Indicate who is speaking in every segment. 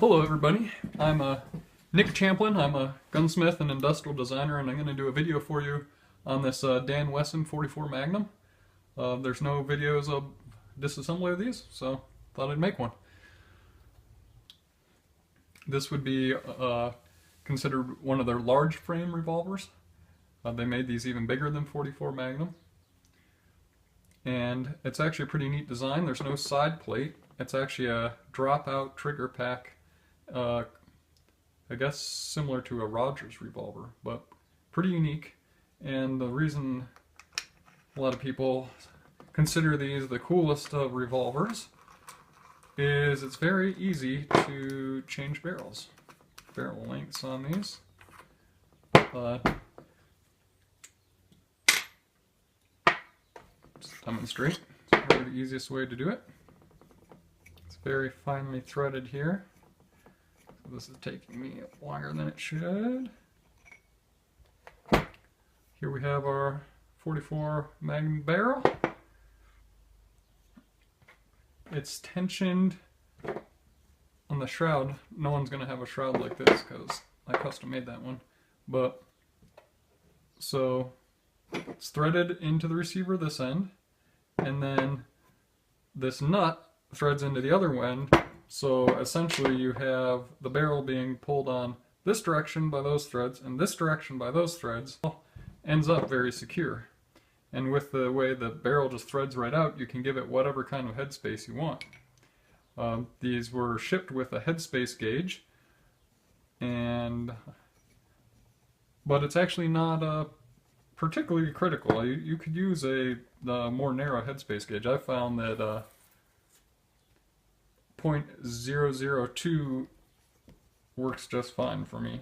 Speaker 1: Hello everybody, I'm Nick Champlin. I'm a gunsmith and industrial designer, and I'm going to do a video for you on this Dan Wesson 44 Magnum. There's no videos of disassembly of these, so thought I'd make one. This would be considered one of their large frame revolvers. They made these even bigger than 44 Magnum. And it's actually a pretty neat design. There's no side plate. It's actually a drop-out trigger pack, I guess similar to a Rogers revolver, but pretty unique. And the reason a lot of people consider these the coolest of revolvers is it's very easy to change barrels. Barrel lengths on these. Just demonstrate. It's probably the easiest way to do it. It's very finely threaded here. So this is taking me longer than it should. Here we have our 44 Magnum barrel. It's tensioned on the shroud. No one's going to have a shroud like this because I custom made that one. But so it's threaded into the receiver this end, and then this nut threads into the other end. So essentially you have the barrel being pulled on this direction by those threads and this direction by those threads. Ends up very secure. And with the way the barrel just threads right out, you can give it whatever kind of headspace you want. These were shipped with a headspace gauge, but it's actually not particularly critical. You could use the more narrow headspace gauge. I found that 0.002 works just fine for me,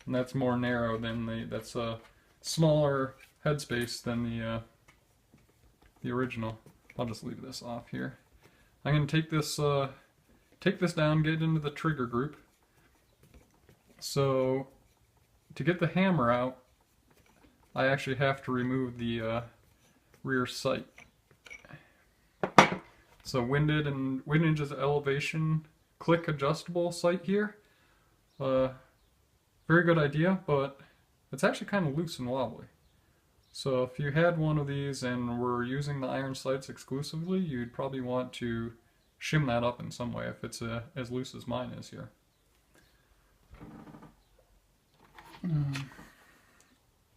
Speaker 1: and that's more narrow than that's a smaller headspace than the original. I'll just leave this off here. I'm going to take this down, get into the trigger group. So to get the hammer out, I actually have to remove the rear sight. So windage is elevation click adjustable sight here. Very good idea, but it's actually kind of loose and wobbly. So if you had one of these and were using the iron sights exclusively, you'd probably want to shim that up in some way if it's as loose as mine is here. How am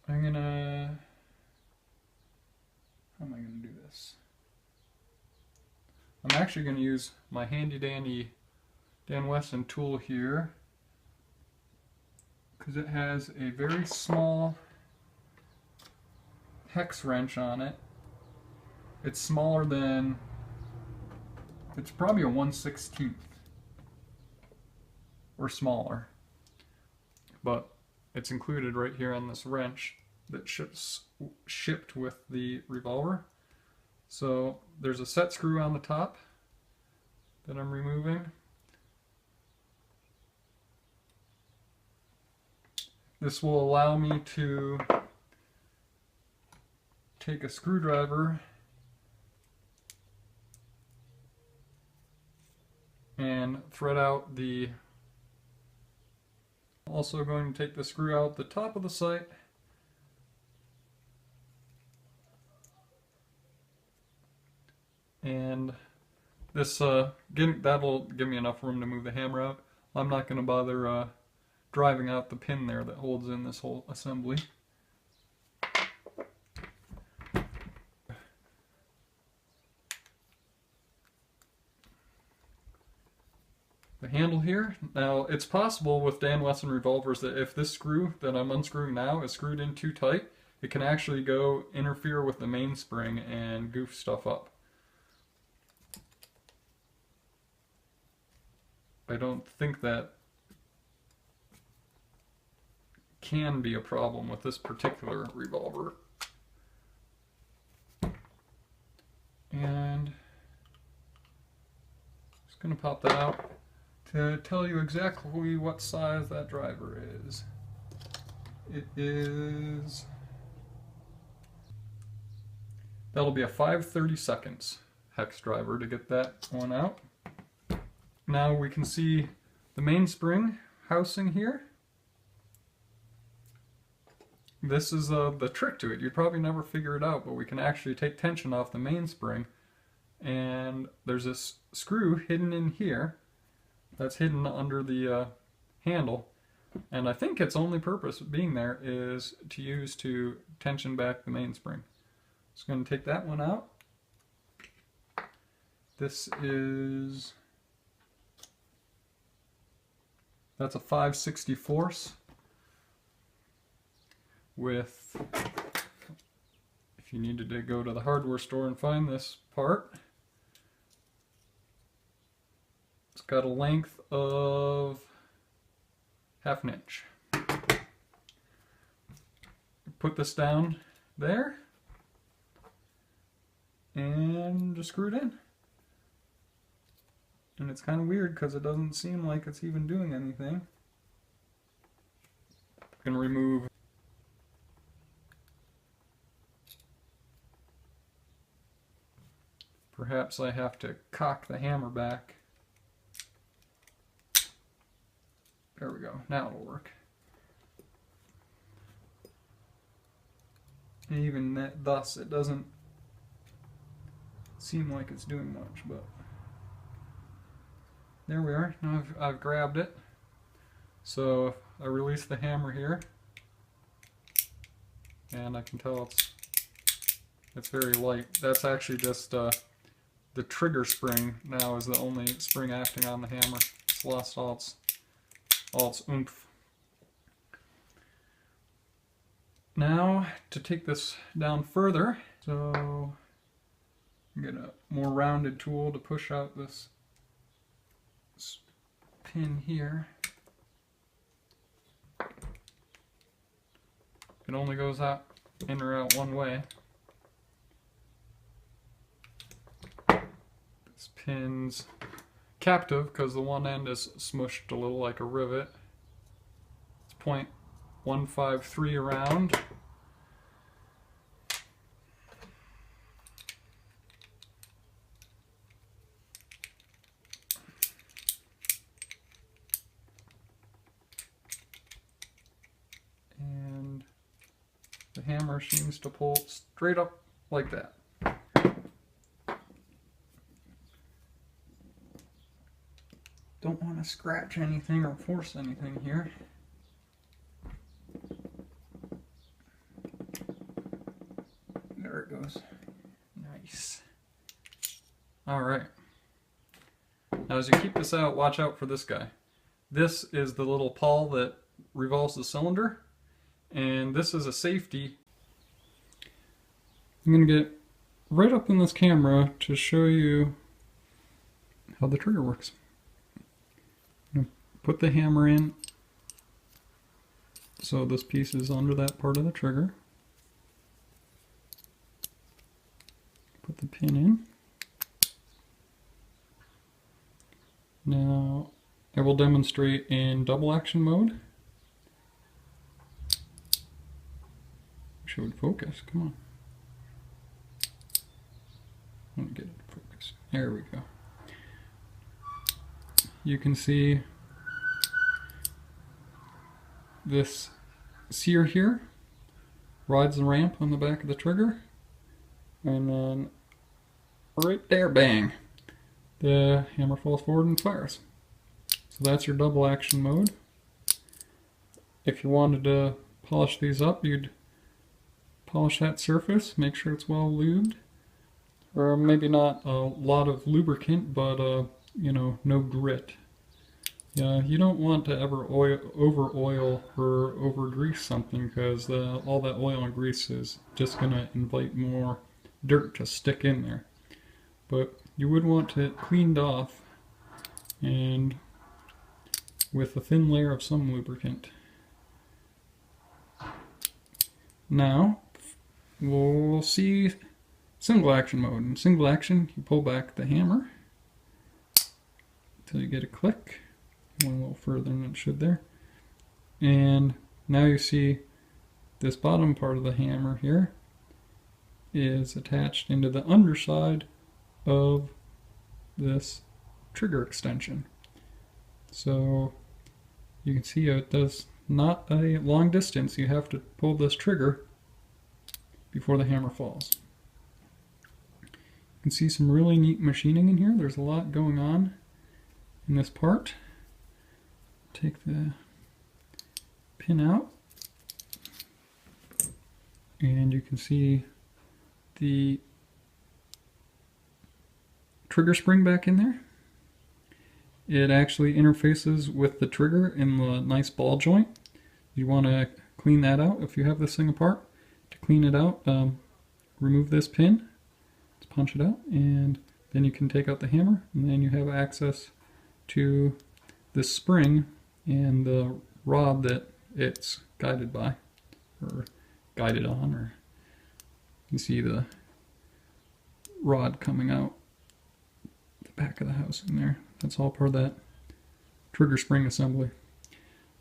Speaker 1: I gonna do this? I'm actually gonna use my handy dandy Dan Wesson tool here, because it has a very small hex wrench on it. It's smaller than, it's probably a 1/16 or smaller, but it's included right here on this wrench that shipped with the revolver. So there's a set screw on the top that I'm removing. This will allow me to take a screwdriver and thread out the... Also going to take the screw out the top of the sight. And this that'll give me enough room to move the hammer out. I'm not going to bother driving out the pin there that holds in this whole assembly. The handle here. Now it's possible with Dan Wesson revolvers that if this screw that I'm unscrewing now is screwed in too tight, it can actually go interfere with the mainspring and goof stuff up. I don't think that can be a problem with this particular revolver. And just going to pop that out to tell you exactly what size that driver is. It is... That'll be a 5/32 hex driver to get that one out. Now we can see the mainspring housing here. This is the trick to it. You'd probably never figure it out, but we can actually take tension off the mainspring, and there's this screw hidden in here that's hidden under the handle, and I think its only purpose being there is to use to tension back the mainspring. Just going to take that one out. That's a 5/64 with, if you needed to go to the hardware store and find this part, it's got a length of 1/2 inch. Put this down there and just screw it in. And it's kind of weird because it doesn't seem like it's even doing anything. I'm going to remove perhaps I have to cock the hammer back. There we go. Now it'll work. And even thus, it doesn't seem like it's doing much, but there we are. Now I've grabbed it. So I release the hammer here, and I can tell it's very light. That's actually just the trigger spring now is the only spring acting on the hammer. It's lost all its oomph. Now to take this down further, so get a more rounded tool to push out this pin here. It only goes out in or out one way. This pin's captive because the one end is smushed a little like a rivet. It's 0.153 around. And the hammer seems to pull straight up like that. Don't want to scratch anything or force anything here. There it goes. Nice. Alright. Now as you keep this out, watch out for this guy. This is the little pawl that revolves the cylinder, and this is a safety. I'm going to get right up in this camera to show you how the trigger works. Put the hammer in so this piece is under that part of the trigger. Put the pin in. Now I will demonstrate in double action mode. Wish it would focus, come on. Let me get it to focus. There we go. You can see this sear here rides the ramp on the back of the trigger, and then right there, bang, the hammer falls forward and fires. So that's your double action mode. If you wanted to polish these up, you'd polish that surface, make sure it's well lubed, or maybe not a lot of lubricant, but you know, no grit. Yeah, you don't want to ever over oil or over grease something, because all that oil and grease is just going to invite more dirt to stick in there. But you would want it cleaned off and with a thin layer of some lubricant. Now we'll see single action mode. In single action, you pull back the hammer until you get a click. One a little further than it should there. And now you see this bottom part of the hammer here is attached into the underside of this trigger extension. So you can see it does not a long distance. You have to pull this trigger before the hammer falls. You can see some really neat machining in here. There's a lot going on in this part. Take the pin out, and you can see the trigger spring back in there. It actually interfaces with the trigger in the nice ball joint. You want to clean that out if you have this thing apart. To clean it out, remove this pin, let's punch it out, and then you can take out the hammer, and then you have access to this spring and the rod that it's guided by, or guided on, or you see the rod coming out the back of the house in there. That's all part of that trigger spring assembly.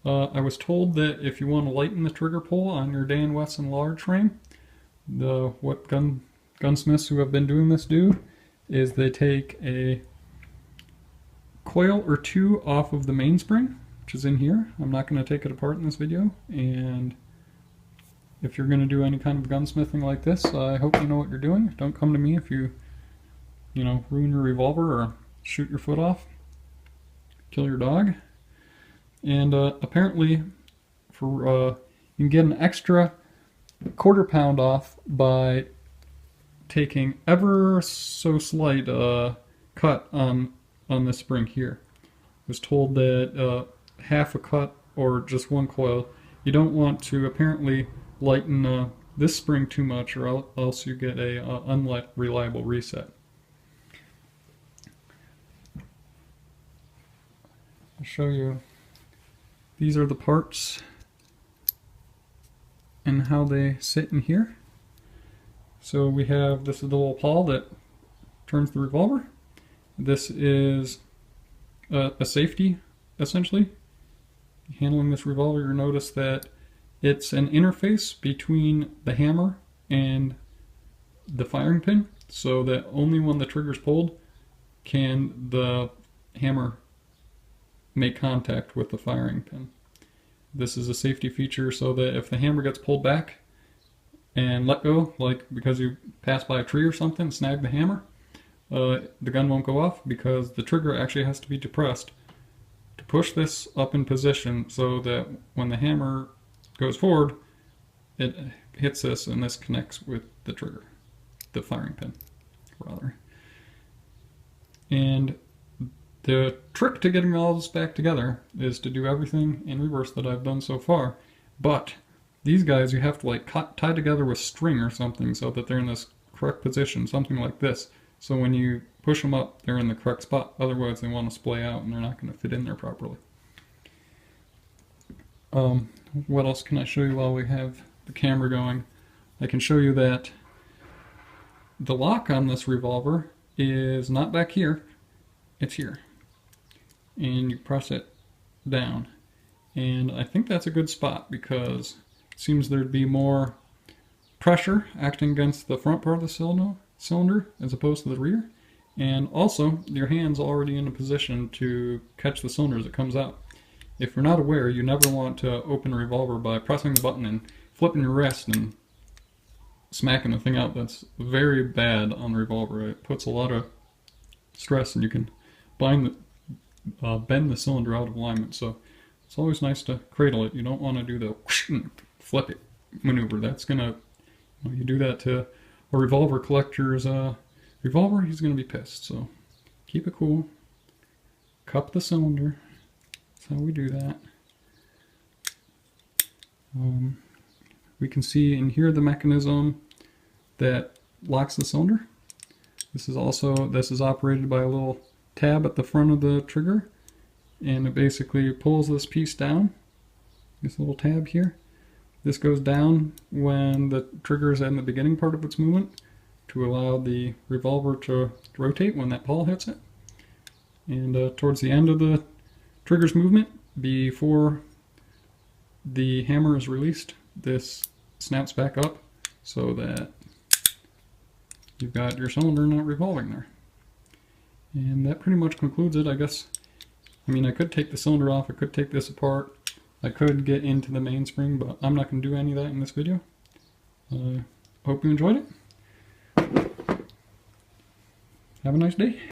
Speaker 1: I was told that if you want to lighten the trigger pull on your Dan Wesson large frame, what gunsmiths who have been doing this do is they take a coil or two off of the mainspring, which is in here. I'm not going to take it apart in this video, and if you're going to do any kind of gunsmithing like this, I hope you know what you're doing. Don't come to me if you ruin your revolver or shoot your foot off, kill your dog. And apparently, you can get an extra quarter pound off by taking ever so slight cut on this spring here. I was told that half a cut or just one coil. You don't want to apparently lighten this spring too much, or else you get a unreliable reset. I'll show you. These are the parts and how they sit in here. So we have, this is the little pawl that turns the revolver. This is a safety, essentially. Handling this revolver, you'll notice that it's an interface between the hammer and the firing pin, so that only when the trigger's pulled can the hammer make contact with the firing pin. This is a safety feature so that if the hammer gets pulled back and let go, like because you pass by a tree or something, snag the hammer, the gun won't go off, because the trigger actually has to be depressed to push this up in position so that when the hammer goes forward, it hits this and this connects with the trigger, the firing pin, rather. And the trick to getting all this back together is to do everything in reverse that I've done so far. But these guys you have to like tie together with string or something so that they're in this correct position, something like this. So when you push them up, they're in the correct spot. Otherwise they want to splay out and they're not going to fit in there properly. What else can I show you while we have the camera going? I can show you that the lock on this revolver is not back here, it's here. And you press it down. And I think that's a good spot because it seems there'd be more pressure acting against the front part of the cylinder as opposed to the rear. And also, your hand's already in a position to catch the cylinder as it comes out. If you're not aware, you never want to open a revolver by pressing the button and flipping your wrist and smacking the thing out. That's very bad on the revolver. It puts a lot of stress and you can bend the cylinder out of alignment. So it's always nice to cradle it. You don't want to do the whoosh and flip it maneuver. That's gonna, you do that to a revolver collector's revolver, he's gonna be pissed. So keep it cool. Cup the cylinder. That's how we do that. We can see in here the mechanism that locks the cylinder. This is operated by a little tab at the front of the trigger, and it basically pulls this piece down, this little tab here. This goes down when the trigger is in the beginning part of its movement to allow the revolver to rotate when that pawl hits it. And towards the end of the trigger's movement, before the hammer is released, this snaps back up so that you've got your cylinder not revolving there. And that pretty much concludes it. I guess I mean, I could take the cylinder off, I could take this apart, I could get into the mainspring, but I'm not going to do any of that in this video. Hope you enjoyed it. Have a nice day.